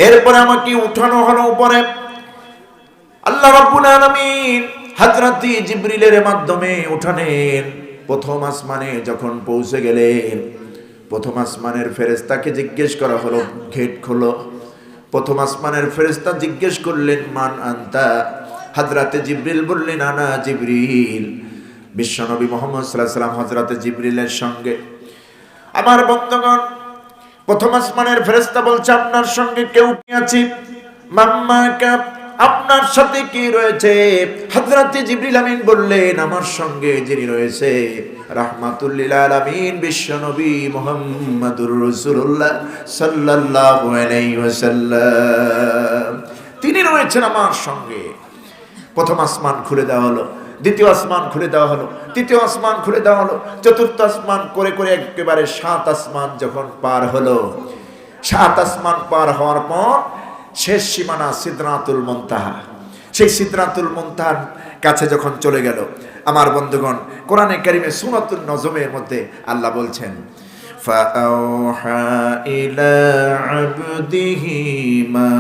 এরপরে আমাকে উঠানো হলো উপরে। আল্লাহ রাব্বুল আলামিন হযরত জিবরিলের মাধ্যমে উঠানেন। প্রথম আসমানে যখন পৌঁছে গেলেন, প্রথম আসমানের ফেরেশতাকে জিজ্ঞেস করা হলো, গেট খোলো। প্রথম আসমানের ফেরেশতা জিজ্ঞেস করলেন, মান আনতা? হযরত জিবরিল বললেন, আনা জিবরিল। বিশ্বনবী মুহাম্মদ সাল্লাল্লাহু আলাইহি ওয়াসাল্লাম হযরত জিবরিলের সঙ্গে। আমার বন্ধুগণ, প্রথম আসমানের ফেরেশতা বলছে, আপনার সঙ্গে কেউ কি আছে? মাম্মাকা, আপনার সাথে কি রয়েছে? হযরত জিবরিল আমিন বললেন, আমার সঙ্গে যিনি রয়েছে রাহমাতুল লিল আলামিন বিশ্বনবী মুহাম্মদুর রাসূলুল্লাহ সাল্লাল্লাহু আলাইহি ওয়াসাল্লাম, তিনি রয়েছেন আমার সঙ্গে। প্রথম আসমান খুলে দেওয়া হলো, দ্বিতীয় আসমান খুলে দেওয়া হলো, তৃতীয় আসমান খুলে দেওয়া হলো, চতুর্থ আসমান করে করে একেবারে 7 আসমান যখন পার হলো, 7 আসমান পার হওয়ার পর শেষ সীমানা সিদরাতুল মুনতাহা। সেই সিদরাতুল মুনতাহার কাছে যখন চলে গেল, আমার বন্ধুগণ, কোরআনে কারিমে সূরাতুন নজমের মধ্যে আল্লাহ বলছেন, ফাআওহা ইলা আবদিহি মা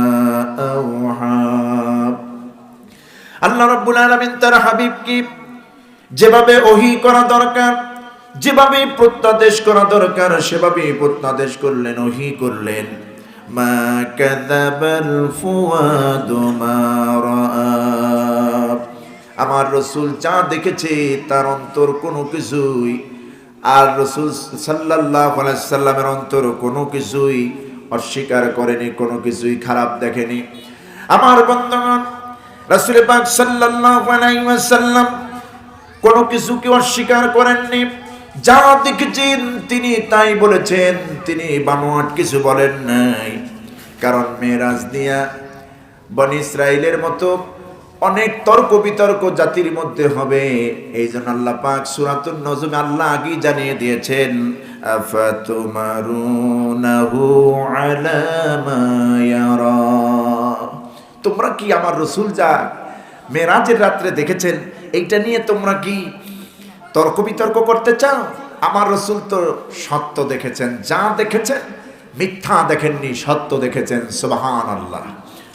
আওহা। আল্লাহ রাব্বুল আলামিন তার হাবিবকে যেভাবে ওহী করা দরকার, যেভাবে প্রত্যাদেশ করা দরকার, সেভাবে প্রত্যাদেশ করলেন, ওহী করলেন। মা কাযাবাল ফুয়াদু মা রাআ, আমার রাসূল যা দেখেছে তার অন্তর কোনো কিছুই আর রাসূল সাল্লাল্লাহু আলাইহি সাল্লামের অন্তর কোনো কিছুই অস্বীকার করেনি, কোনো কিছুই খারাপ দেখেনি। আমার বন্ধুগণ, রাসূল পাক সাল্লাল্লাহু আলাইহি ওয়াসাল্লাম কোনো কিছুকে অস্বীকার করেননি। যা দেখেছেন তিনি তাই বলেছেন, তিনি বানোয়াট কিছু বলেন নাই। কারণ মেরাজ দিয়া বনি ইসরাইলের মতো অনেক তর্ক বিতর্ক জাতির মধ্যে হবে, এই জন্য আল্লাহ পাক সূরাতুন নজমে আল্লাহ আগেই জানিয়ে দিয়েছেন, আফাতুমারুনাহু আলা মা ইয়ারা। তোমরা কি আমার রাসূল যা মেরাজের রাত্রে দেখেছেন এইটা নিয়ে তোমরা কি তর্ক বিতর্ক করতে চাও? আমার রাসূল তো সত্য দেখেছেন, যা দেখেছেন মিথ্যা দেখেননি, সত্য দেখেছেন। সুবহানাল্লাহ,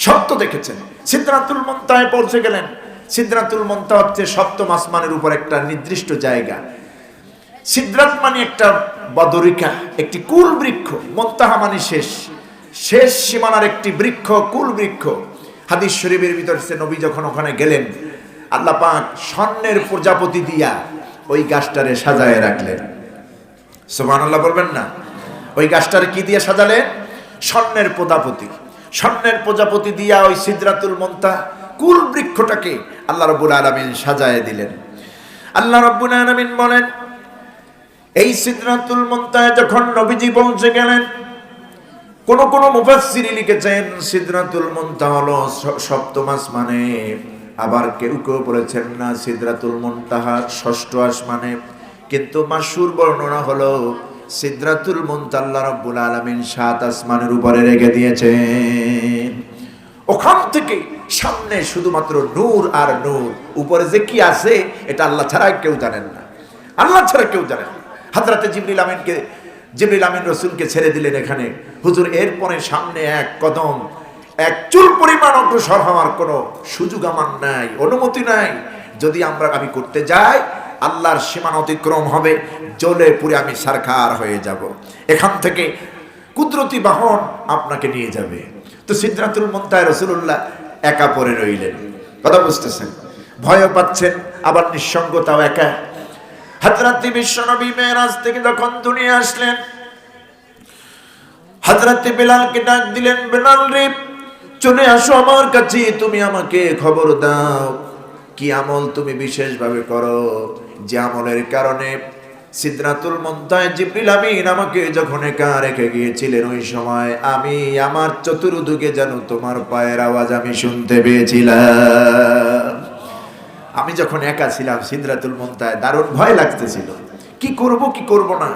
সত্য দেখেছেন। সিদরাতুল মুনতাহায় পৌঁছে গেলেন। সিদরাতুল মুনতাহা হচ্ছে সপ্তম আসমানের উপর একটা নির্দিষ্ট জায়গা। সিদরাত মানে একটা বদরিকা, একটি কুল বৃক্ষ। মুনতাহা মানে শেষ, শেষ সীমানার একটি বৃক্ষ, কুল বৃক্ষ। হাদিস শরীফের ভিতরে সে নবী যখন ওখানে গেলেন, আল্লাহ পাক স্বর্ণের প্রজাপতি দিয়া ওই গাছটারে সাজায় রাখলেন। সুবহানাল্লাহ বলবেন না? ওই গাছটারে কি দিয়ে সাজালেন? স্বর্ণের প্রজাপতি। স্বর্ণের প্রজাপতি দিয়া ওই সিদরাতুল মুনতাহা কুল বৃক্ষটাকে আল্লাহ রাব্বুল আলামিন সাজায় দিলেন। আল্লাহ রাব্বুল আলামিন বলেন, এই সিদরাতুল মুনতাহায় যখন নবীজি পৌঁছে গেলেন, কোন কোন মুফাসসির লিখেছেন সিদরাতুল মুনতাহা হলো সপ্তম আসমানে, আবার কেউ কেউ বলেছেন না সিদরাতুল মুনতাহা ষষ্ঠ আসমানে। কিন্তু মাশহুর বর্ণনা হলো সিদরাতুল মুনতাহা আল্লাহ রাব্বুল আলামিন 7 আসমানের উপরে রেখে দিয়েছেন। ওখান থেকে সামনে শুধুমাত্র নূর আর নূর, উপরে যে কি আছে এটা আল্লাহ ছাড়া কেউ জানেন না, আল্লাহ ছাড়া কেউ জানেন না। হযরতে জিবরিল আমিন রাসূলকে ছেড়ে দিলেন এখানে। হুজুর এরপরে সামনে এক কদম, এক চুল পরিমাণ অগ্রসর হওয়ার কোনো সুযোগ আমার নাই, অনুমতি নাই। যদি আমি করতে যাই আল্লাহর সীমানা অতিক্রম হবে, জ্বলে পুড়ে আমি সারখার হয়ে যাব। এখান থেকে কুদরতি বাহন আপনাকে নিয়ে যাবে। তো সিদরাতুল মুনতাহায় রাসূলুল্লাহ একা পড়ে রইলেন। কথা বুঝতেছেন? ভয় পাচ্ছেন, আবার নিঃসঙ্গতাও একা। হযরত বিশ্বনবী মেরাজ থেকে যখন দুনিয়া আসলেন, হযরত বেলালকে ডাক দিলেন, বেলাল রে চলে আসো আমার কাছে, তুমি আমাকে খবর দাও কি আমল তুমি বিশেষভাবে করো, যে আমলের কারণে সিদরাতুল মুনতাহায় জিবরিল আমিন আমাকে যখন একা রেখে গিয়েছিলেন, ওই সময় আমি আমার চতুর্দিকে যেন তোমার পায়ের আওয়াজ আমি শুনতে পেয়েছিলাম। আমি যখন একা ছিলাম সিদরাতুল মুনতাহায় দারুণ ভয় লাগতেছিল, কি করব কি করব না।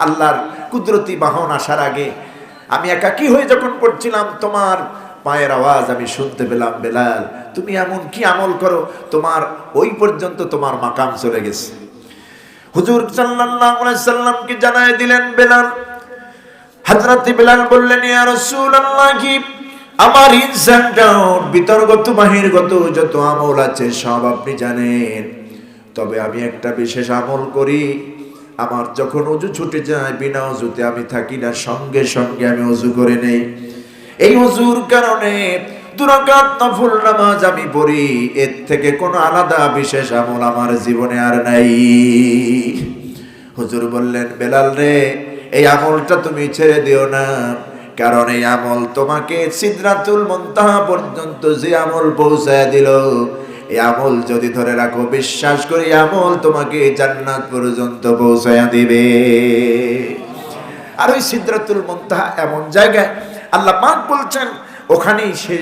আল্লাহর কুদরতি বাহন আসার আগে আমি একাকী হয়ে যখন পড়ছিলাম, তোমার পায়ের আওয়াজ আমি শুনতে পেলাম। বেলাল তুমি এমন কি আমল করো, তোমার ওই পর্যন্ত তোমার মাকাম চলে গেছে। হুজুর সাল্লাল্লাহু আলাইহি সাল্লামকে জানায় দিলেন বেলাল। হযরত বেলাল বললেন, ইয়া রাসূলুল্লাহ, কি আমার ইনসানটাও বিতর্গত বাহিরগত যত আমল আছে সব আপনি জানেন, তবে আমি একটা বিশেষ আমল করি। আমার যখন ওযু ছুটে যায়, বিনা ওযুতে আমি থাকি না, সঙ্গে সঙ্গে আমি ওযু করে নেই। এই ওযুর কারণে 2 রাকাত নফল নামাজ আমি পড়ি, এর থেকে কোনো আলাদা বিশেষ আমল আমার জীবনে আর নাই। হুজুর বললেন, বেলাল রে এই আমলটা তুমি ছেড়ে দিও না, কারণ এই আমল তোমাকে সিদরাতুল মুনতাহা পর্যন্ত যে আমল পৌঁছায় দিল, এই আমল যদি ধরে রাখো, বিশ্বাস করি আমল তোমাকে জান্নাত পর্যন্ত পৌঁছায় দিবে। আর ওই সিদরাতুল মুনতাহা এমন জায়গায় আল্লাহ পাক বলছেন, ওখানেই সে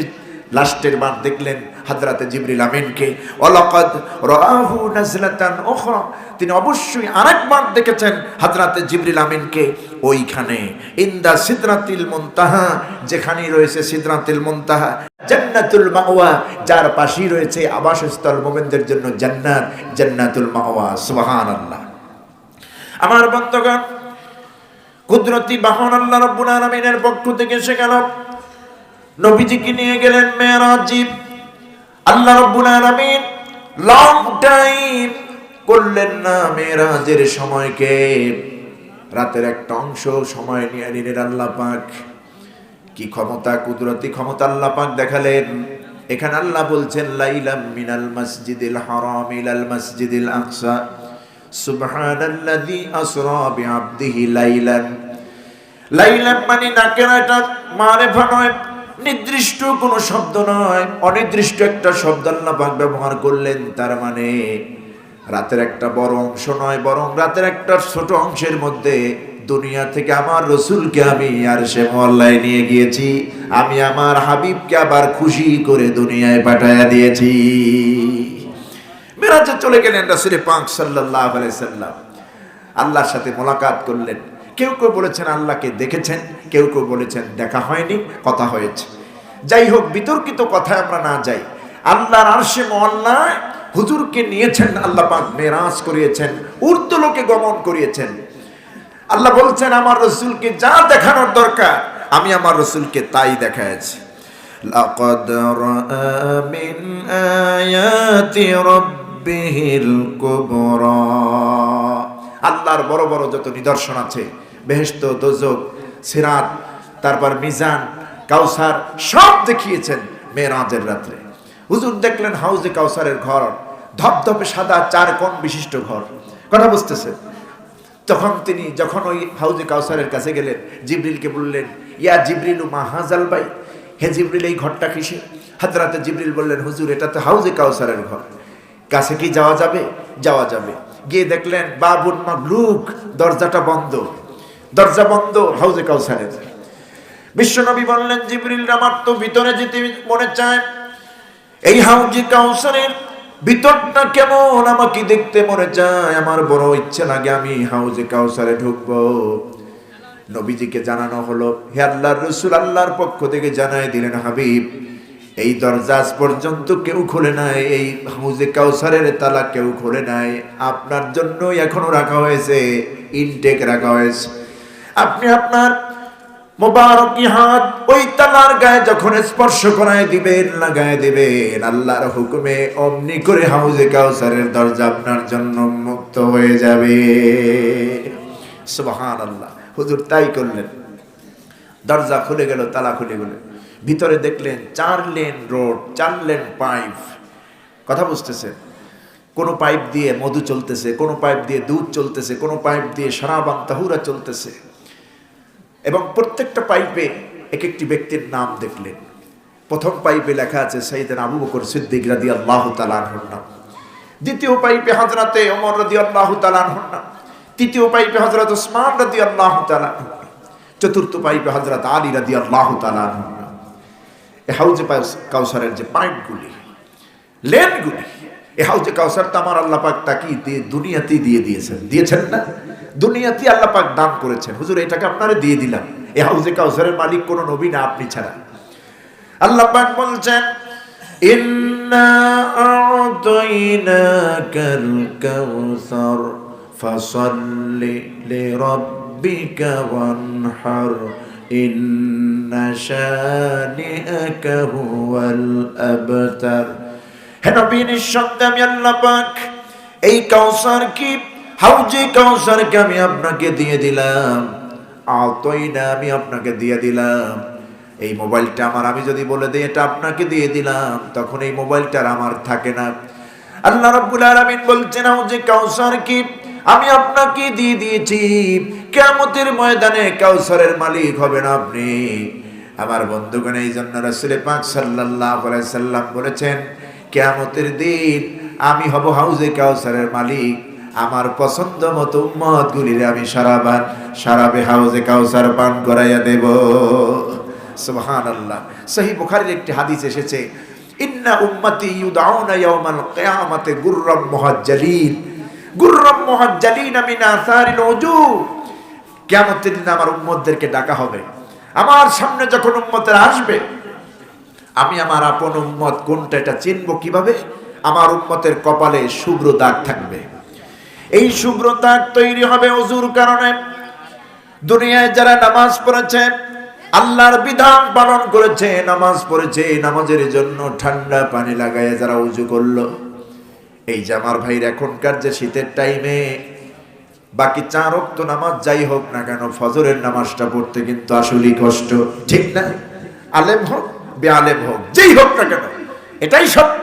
লাস্টের বার দেখলেন হযরত জিবরিল আমিনকে। ওয়ালাকাদ রাআহু নাজলাতান উখরা, তিনি অবশ্যই আরেকবার দেখেছেন হযরত জিবরিল আমিনকে ওইখানে ইনদা সিদরাতিল মুনতাহা, যেখানে রয়েছে সিদরাতুল মুনতাহা জান্নাতুল মাওয়া, যার পাশেই রয়েছে আবাসস্থল মুমিনদের জন্য জান্নাত, জান্নাতুল মাওয়া। সুবহানাল্লাহ। আমার বন্ধুগণ, কুদরতি বাহন আল্লাহ রাব্বুল আলামিনের পক্ষ থেকে এসে গেল, নবীজিকে নিয়ে গেলেন মেরাজে। আল্লাহ রাব্বুল আলামিন লং টাইম করলেন না মেরাজের সময়কে, রাতের একটা অংশ সময় নিয়ে নিলেন আল্লাহ পাক। কি ক্ষমতা, কুদরতি ক্ষমতা আল্লাহ পাক দেখালেন। এখানে আল্লাহ বলছেন, লাইলাম মিনাল মাসজিদিল হারাম ইলাল মাসজিদিল আকসা সুবহানাল্লাযী আসরা বিআবদিহি লাইলান। লাইলান মানে নাকেরা, এটা মারিফা নয়, নির্দিষ্ট কোনো শব্দ নয়, অনির্দিষ্ট একটা শব্দ আল্লাহ পাক ব্যবহার করলেন। তার মানে রাতের একটা বড় অংশ নয়, বরং রাতের একটা ছোট অংশের মধ্যে দুনিয়া থেকে আমার রসুলকে আমি আরশে মহল্লায় নিয়ে গিয়েছি। আমি আমার হাবিবকে আবার খুশি করে দুনিয়ায় পাঠায়া দিয়েছি। মেরাজে চলে গেলেন রাসূল পাক সাল্লাল্লাহু আলাইহি সাল্লাম, আল্লাহর সাথে মোলাকাত করলেন। কেউ কেউ বলেছেন আল্লাহকে দেখেছেন, কেউ কেউ বলেছেন দেখা হয়নি, কথা হয়েছে। যাই হোক, বিতর্কিত কথায় আমরা না যাই। আল্লাহর আরশে মহল্লায় হুজুরকে নিয়েছেন আল্লাহ পাক, মেরাজ করিয়েছেন, ঊর্ধ্বলোকে গমন করিয়েছেন। আল্লাহ বলছেন আমার রসুলকে যা দেখানোর দরকার আমি আমার রসুলকে তাই দেখাইছি। লাকাদ রাআ মিন আয়াতি রাব্বিহিল কুবরা। আল্লাহর বড় বড় যত নিদর্শন আছে, বেহেশত, দোজখ, সিরাত, তারপর মিজান, কাউসার, সব দেখিয়েছেন মেরাজের রাত্রে। হুজুর দেখলেন হাউজে কাউসারের ঘর, ধপধপে সাদা 4 কোণ বিশিষ্ট ঘর। কথা বুঝতেছেন? যখন ওই হাউজে কাউসারের কাছে গেলেন, জিবরিলকে বললেন, ইয়া জিবরিলু মা হাযাল বাই, হে জিবরিল এই ঘরটা কিসের? হযরতে জিবরিল বললেন, হুজুর এটা তো হাউজে কাউসারের ঘর, কাছে কি যাওয়া যাবে? যাওয়া যাবে। গিয়ে দেখলেন বাবুন মাগলুক, দরজাটা বন্ধ, দরজা বন্ধ হাউজে কাউসারের। বিশ্বনবী বললেন, জিবরিল আমার তো ভিতরে যেতে মনে চায়, এই হাউজে কাউসারের ভিতরটা কেমন আমাকে দেখতে মনে চায়, আমার বড় ইচ্ছে লাগে আমি হাউজে কাউসারে ঢুকবো। নবীজিকে জানানো হলো, হে আল্লাহর রাসূল, আল্লাহর পক্ষ থেকে জানাই দিলেন, হাবিব এই দরজা আজ পর্যন্ত কেউ খোলে নাই, এই হাউজে কাউসারের তালা কেউ খোলে নাই, আপনার জন্য এখনো রাখা হয়েছে, ইনটেক রাখা হয়েছে। আপনি আপনার মোবারক হাত ওই তালার গায়ে যখন স্পর্শ করায় দিবেন, লাগায় দিবেন, আল্লাহর হুকুমে অমনি করে হাউজে কাউসারের দরজা আপনার জন্য মুক্ত হয়ে যাবে। সুবহানাল্লাহ। হুজুর তাই করলেন, দরজা খুলে গেল, তালা খুলে গেল। ভিতরে দেখলেন 4 লেন রোড, 4 লেন পাইপ। কথা বুঝতেছে? কোন পাইপ দিয়ে মধু চলতেছে, কোন পাইপ দিয়ে দুধ চলতেছে, কোন পাইপ দিয়ে শরাবান তাহুরা চলতেছে, এবং প্রত্যেকটা পাইপে এক একটি ব্যক্তির নাম দেখলেন। প্রথম পাইপে লেখা আছে সাইয়েদনা আবু বকর সিদ্দিক রাদিয়াল্লাহু তাআলা আনহুর নাম, দ্বিতীয় পাইপে হযরতে ওমর রাদিয়াল্লাহু তাআলা আনহুর নাম, তৃতীয় পাইপে হযরত উসমান রাদিয়াল্লাহু তাআলা আনহু, চতুর্থ পাইপে হযরত আলী রাদিয়াল্লাহু তাআলা আনহু। এই হাউজে কাউসারের যে পাইপগুলি, লেনগুলি, এই হাউজে কাউসার তো আমার আল্লাহ পাক তাকে দুনিয়াতেই দিয়ে দিয়েছেন, দিয়েছেন না? দুনিয়াতে আল্লাহ পাক দান করেছেন। হুজুর এটাকে আপনারা দিয়ে দিলাম। এই হাউজে কাউসারের মালিক কোন নবী না, আপনি ছাড়া। আল্লাহ পাক বলছেন, ইন্না আ'তাইনাকাল কাউসার ফাসাল্লি লিরাব্বিকা ওয়ানহার ইন্না শানিআকা হুয়াল আবতার। হে নবী, নিঃসন্দেহে আমি আল্লাহ পাক এই কাউসার কি, হাউজে কাউসারকে আমি আপনাকে দিয়ে দিলাম। আ'তাইনা, আমি আপনাকে দিয়ে দিলাম। এই মোবাইলটা আমার, আমি যদি বলে দিই এটা আপনাকে দিয়ে দিলাম, তখন এই মোবাইলটা আমার থাকে না। আল্লাহ রাব্বুল আলামিন বলছেন, হাউজে কাউসার কি আমি আপনাকে দিয়ে দিয়েছি। কিয়ামতের ময়দানে কাউসারের মালিক হবেন আপনি। আমার বন্ধুগণ, এই জন্য রাসূল পাক সাল্লাল্লাহু আলাইহি সাল্লাম বলেছেন, কিয়ামতের দিন আমি হব হাউজে কাউসারের মালিক। আমার পছন্দ মতো উম্মত গুলিরে আমি সারাবে হাউজে কাউসার পান করাইয়া দেব। সুবহানাল্লাহ। সহিহ বুখারীর একটি হাদিস এসেছে, ইন্না উম্মতি ইউদাউনা ইয়াওমাল কিয়ামাতি গুররাম মুহাজ্জালিন, গুররাম মুহাজ্জালিন মিন আসারিল উজু। কিয়ামতের দিন আমার উম্মতদেরকে ডাকা হবে। আমার সামনে যখন উম্মতেরা আসবে, আমি আমার আপন উম্মত কোনটা এটা চিনব কিভাবে? আমার উম্মতের কপালে শুভ্র দাগ থাকবে। এই শুভ্র দাগ তৈরি হবে ওযুর কারণে। দুনিয়ায় যারা নামাজ পড়েছে, আল্লাহর বিধান পালন করেছে, নামাজ পড়েছে, নামাজের জন্য ঠান্ডা পানি লাগায় যারা ওযু করলো, এই যে আমার ভাইর এখনকার যে শীতের টাইমে বাকি 4 ওয়াক্ত নামাজ যাই হোক না কেন, ফজরের নামাজটা পড়তে কিন্তু আসলেই কষ্ট, ঠিক না? আলেম হোক বেআলেম হোক, যেই হোক না কেন, এটাই সত্য।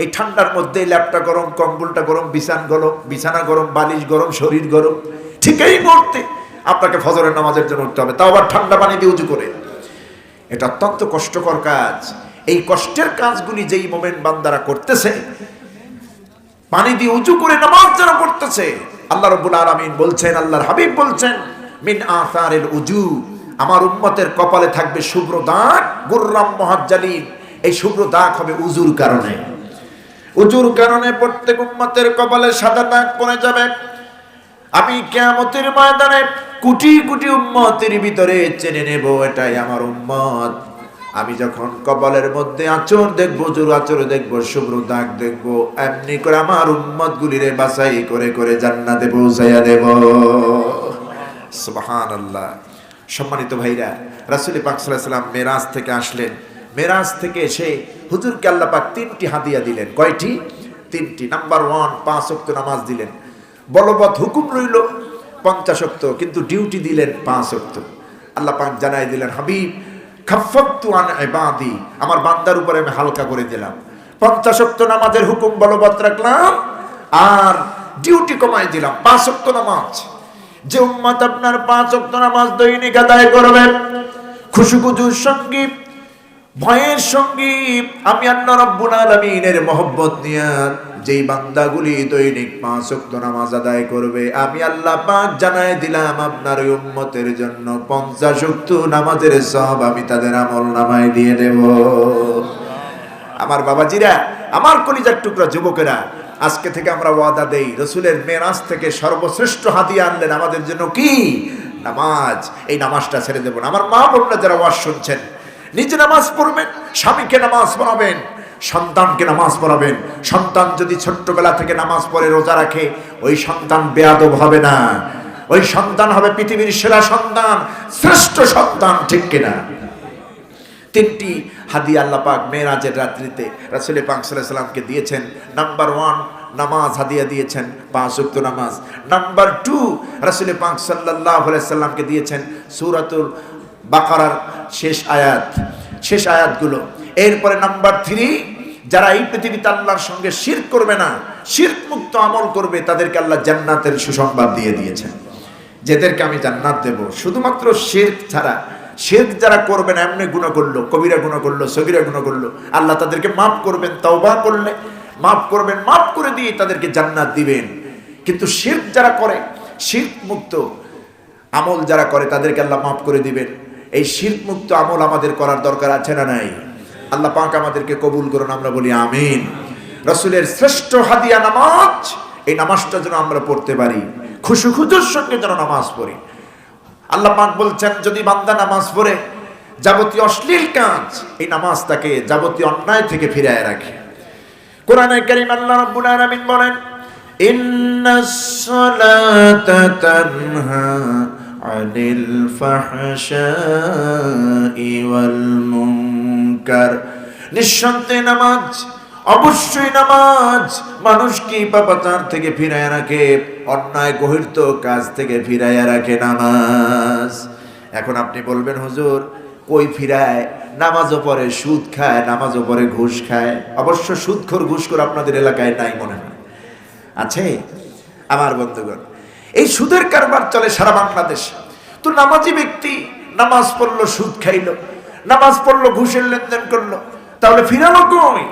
এই ঠান্ডার মধ্যে ল্যাপটা গরম, কম্বলটা গরম, বিছানা গরম, বালিশ গরম, শরীর গরম, ঠিক এই মুহূর্তে আপনাকে ফজরের নামাজের জন্য উঠতে হবে, তাও আবার ঠান্ডা পানি দিয়ে উজু করে। এটা অত্যন্ত কষ্টকর কাজ। এই কষ্টের কাজগুলি যেই মোমেন বান্দারা করতেছে, পানি দিয়ে উজু করে নামাজ যারা পড়তেছে, আল্লাহ রাব্বুল আলামিন বলছেন, আল্লাহর হাবিব বলছেন, মিন আসারিল উজু, আমার উম্মতের কপালে থাকবে শুভ্র দাগ, গুররাম মুহাজ্জালিন। এই শুভ্র দাগ হবে উজুর কারণে। উজুর কারণে প্রত্যেক উম্মতের কপালে সাদা দাগ পড়ে যাবে। আমি কিয়ামতের ময়দানে কোটি কোটি উম্মতের ভিতরে চেনে নেব এটাই আমার উম্মত। আমি যখন কপালের মধ্যে আঁচড় দেখবো, জোর আঁচড় দেখবো, শুভ্র দাগ দেখবো, এমনি করে আমার উম্মত গুলিরে বাছাই করে করে জান্নাতে পৌঁছাইয়া দেব। সুবহানাল্লাহ। সম্মানিত ভাইরা, রাসূল পাক সাল্লাল্লাহু আলাইহি ওয়াসাল্লাম মেরাজ থেকে আসলেন। মেরাজ থেকে এসে হুজুরকে আল্লাহ পাক 3টি হাদিয়া দিলেন। কয়টি? 3টি। নাম্বার 1, 5 ওয়াক্ত নামাজ দিলেন। বলবৎ হুকুম রইল 50 ওয়াক্ত, কিন্তু ডিউটি দিলেন 5 ওয়াক্ত। আল্লাহ পাক জানাই দিলেন, হাবিব খাফফতু আন ইবাদি, আমার বান্দার উপরে আমি হালকা করে দিলাম। 50 ওয়াক্ত নামাজের হুকুম বলবৎ রাখলাম, আর ডিউটি কমাই দিলাম 5 ওয়াক্ত নামাজ। যে উম্মত আপনার 5 ওয়াক্ত নামাজ দৈনিক আদায় করবে, খুশুখুজুর সঙ্গে, ভয়ের সঙ্গে, আমি আল্লাহ রাব্বুল আলামিনের মহব্বত নিয়ে যেই বান্দাগুলি দৈনিক 5 ওয়াক্ত নামাজ আদায় করবে, আমি আল্লাহ পাক জানাই দিলাম আপনার ওই উম্মতের জন্য 50 ওয়াক্ত নামাজের সওয়াব আমি তাদের আমলনামায় দিয়ে দেব। আমার বাবাজিরা, আমার কলিজার টুকরা যুবকেরা, আজকে থেকে আমরা ওয়াদা দেই, রাসূলের মেরাজ থেকে সর্বশ্রেষ্ঠ হাদিয়া আনলেন আমাদের জন্য কি? নামাজ। এই নামাজটা ছেড়ে দেব না। আমার মা বোনরা যারা ওয়াজ শুনছেন, নিজে নামাজ পড়বেন, স্বামীকে নামাজ পড়াবেন, সন্তানকে নামাজ পড়াবেন। সন্তান যদি ছোট্টবেলা থেকে নামাজ পড়ে, রোজা রাখে, ওই সন্তান বেয়াদব হবে না, ওই সন্তান হবে পৃথিবীর সেরা সন্তান, শ্রেষ্ঠ সন্তান, ঠিক কিনা? 3টি হাদিয়া আল্লাহ পাক মেরাজের রাত্রিতে রাসূল পাক সাল্লাল্লাহু আলাইহি ওয়াসাল্লামকে দিয়েছেন। নাম্বার 1 নামাজ হাদিয়া দিয়েছেন, 5 ওয়াক্ত নামাজ। নাম্বার 2 রাসূল পাক সাল্লাল্লাহু আলাইহি ওয়াসাল্লামকে দিয়েছেন সূরাতুল বাকারার শেষ আয়াতগুলো। এরপরে নাম্বার 3, যারা এই পৃথিবীতে আল্লাহর সঙ্গে শিরক করবে না, শিরক মুক্ত আমল করবে, তাদেরকে আল্লাহ জান্নাতের সুসংবাদ দিয়ে দিয়েছেন, যাদেরকে আমি জান্নাত দেব। শুধুমাত্র শিরক ছাড়া, শিরক যারা করবে না, এমনি গুনাহ করলো, কবিরা গুনাহ করলো, সগীরা গুনাহ করলো, আল্লাহ তাদেরকে মাফ করবেন, তওবা করলে মাফ করবেন, মাফ করে দিয়ে তাদেরকে জান্নাত দিবেন। কিন্তু শিরক যারা করে, শিরক মুক্ত আমল যারা করে, তাদেরকে আল্লাহ মাফ করে দিবেন। এই শিরক মুক্ত আমল আমাদের করার দরকার আছে না নাই? আল্লাহ পাক আমাদেরকে কবুল করুন, আমরা বলি আমিন। রাসূলের শ্রেষ্ঠ হাদিয়া নামাজ, এই নামাজটা যেন আমরা পড়তে পারি, খুশুখুজুর সঙ্গে যেন নামাজ পড়ি। আল্লাহ পাক বলছেন, যদি বান্দা নামাজ পড়ে যাবতীয় অশ্লীল কাজ, এই নামাজ তাকে যাবতীয় অন্যায় থেকে ফিরায় রাখে। কোরআনে কারীম আল্লাহ রাব্বুল আলামিন বলেন, ইন্নাস সালাতা তানহা আনিল ফাহশাই ওয়াল মুনকার, নিঃসন্দেহে নামাজ, অবশ্যই নামাজ মানুষকে পাপাচার থেকে ফিরায় রাখে, অন্যায় গহির্ত কাজ থেকে ফিরাইয়া রাখে নামাজ। এখন আপনি বলবেন, হুজুর কই ফিরায়? নামাজও পড়ে, সুদ খায়, নামাজও পড়ে, ঘুষ খায়। অবশ্য সুদখোর ঘুষখোর আপনাদের এলাকায় নাই মনে হয়, আছে? আমার বন্ধুগণ, এই সুদের কারবার চলে সারা বাংলাদেশ। তো নামাজি ব্যক্তি নামাজ পড়লো, সুদ খাইলো, নামাজ পড়লো, ঘুষের লেনদেন করলো, তাহলে ফিরালো কই?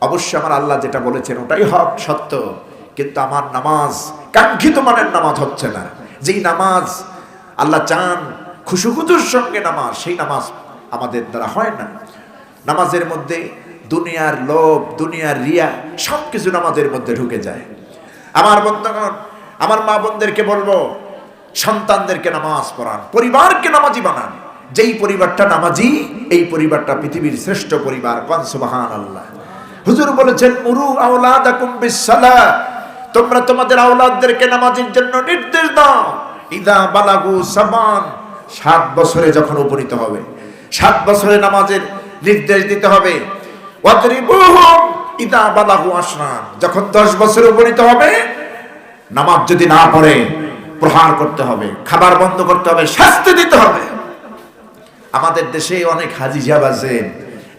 অবশ্য আমার আল্লাহ যেটা বলেছেন ওটাই হক, সত্য, কিন্তু আমার নামাজ কাঙ্ক্ষিত মানের নামাজ হচ্ছে না। যেই নামাজ আল্লাহ চান খুশুখুজুর সঙ্গে নামাজ, সেই নামাজ আমাদের দ্বারা হয় না। নামাজের মধ্যে দুনিয়ার লোভ, দুনিয়ার রিয়া সব কিছু নামাজের মধ্যে ঢুকে যায়। আমার বন্ধুগণ, আমার মা বোনদেরকে বলবো, সন্তানদেরকে নামাজ পড়ান, পরিবারকে নামাজি বানান। যেই পরিবারটা নামাজি, এই পরিবারটা পৃথিবীর শ্রেষ্ঠ পরিবার। কোন সুবহানাল্লাহ। হুজুর বলেছেন, মুরু আওলাদাকুম বিসসালাহ, তোমরা তোমাদের আওলাদদেরকে নামাজের জন্য নির্দেশ দাও। ইদা বালাগু সাবান, 7 বছরে যখন উপনীত হবে, 7 বছরে নামাজের নির্দেশ দিতে হবে। ওয়াদরিবুহুম ইদা বালাগু আশরান, যখন 10 বছরে উপনীত হবে, নামাজ যদি না পড়ে প্রহার করতে হবে, খাবার বন্ধ করতে হবে, শাস্তি দিতে হবে। আমাদের দেশে অনেক হাজি সাহেব আছেন,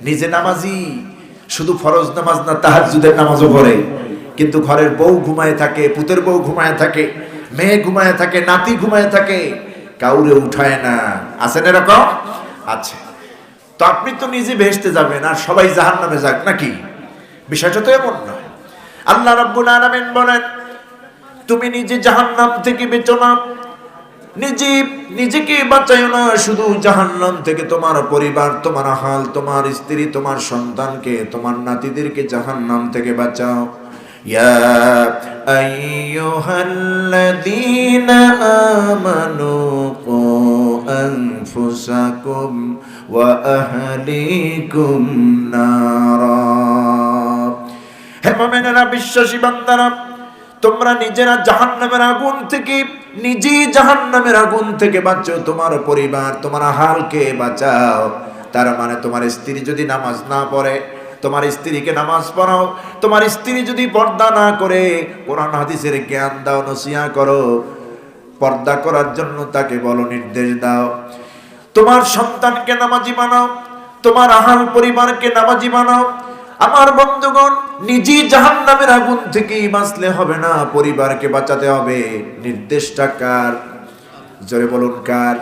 নিজে নামাজি, শুধু ফরজ নামাজ না, তাহাজ্জুদের নামাজও পড়ে, কিন্তু ঘরের বউ ঘুমায় থাকে, পুতের বউ ঘুমায় থাকে, মেয়ে ঘুমায় থাকে, নাতি ঘুমায় থাকে, কাউরে উঠায় না। আছেন এরকম? আছে। তো আপনি তো নিজে ভেস্তে যাবেন আর সবাই জাহান্নামে যাক নাকি? বিষয়টা তো এমন নয়। আল্লাহ রাব্বুল আলামিন বলেন, তুমি নিজে জাহান্নাম থেকে বেঁচো না, নিজেকে বাঁচাইও না, শুধু জাহান্নাম থেকে তোমার পরিবার, তোমার আহাল, তোমার স্ত্রী, তোমার সন্তানকে, তোমার নাতিদেরকে জাহান্নাম থেকে বাঁচাও। ইয়া আইয়ুহাল্লাযীনা আমানু কু আনফুসাকুম ওয়া আহলিকুম নারা। হে মুমিনেরা, বিশ্বাসী বান্দারা, তোমরা নিজেরা জাহান্নামের আগুন থেকে, নিজেই জাহান্নামের আগুন থেকে বাঁচো, তোমার পরিবার, তোমার আহালকে বাঁচাও। তার মানে তোমার স্ত্রী যদি নামাজ না পড়ে, তোমার স্ত্রীকে নামাজ পড়াও। তোমার স্ত্রী যদি পর্দা না করে, কোরআন হাদিসের জ্ঞান দাও, নসিহা করো, পর্দা করার জন্য তাকে বলো, নির্দেশ দাও। তোমার সন্তানকে নামাজি বানাও, তোমার আহাল পরিবারকে নামাজি বানাও। আমার বন্ধুগণ, নিজেই জাহান্নামের আগুন থেকেই বাঁচলে হবে না, পরিবারকে বাঁচাতে হবে। নির্দেশটা কার? জোরে বলুন কার?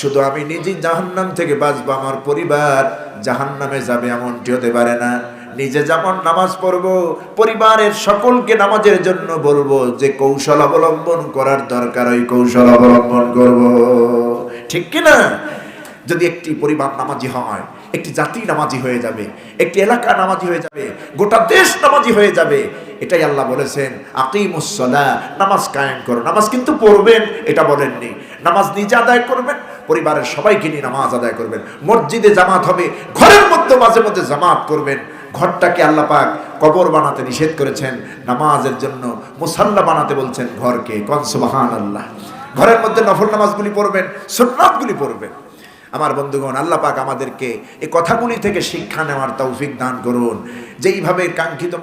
শুধু আমি নিজেই জাহান্নাম থেকে বাঁচবো, আমার পরিবার জাহান্নামে যাবে এমনটি হতে পারে না। নিজে যেমন নামাজ পড়বো, পরিবারের সকলকে নামাজের জন্য বলবো, যে কৌশল অবলম্বন করার দরকার ওই কৌশল অবলম্বন করব। ঠিক কিনা? যদি একটি পরিবার নামাজি হয়, একটি জাতি নামাজি হয়ে যাবে, একটি এলাকা নামাজি হয়ে যাবে, গোটা দেশ নামাজি হয়ে যাবে। এটাই আল্লাহ বলেছেন, আকিমুস সালাহ, নামাজ কায়েম করো। নামাজ কিন্তু পড়বেন এটা বলেননি, নামাজ নিজে আদায় করবেন, পরিবারের সবাইকে নিয়ে নামাজ আদায় করবেন। মসজিদে জামাত হবে, ঘরের মধ্যে মাঝে মধ্যে জামাত করবেন। ঘরটাকে আল্লাহ পাক কবর বানাতে নিষেধ করেছেন, নামাজের জন্য মুসাল্লা বানাতে বলছেন ঘরকে। কোন সুবহানাল্লাহ। ঘরের মধ্যে নফল নামাজগুলি পড়বেন, সুন্নাতগুলি পড়বেন। আমার বন্ধুগণ, আল্লাহ পাক আমাদেরকে এই কথাগুলি থেকে শিক্ষা নেওয়ার তৌফিক দান করুন, যেইভাবে কাঙ্ক্ষিত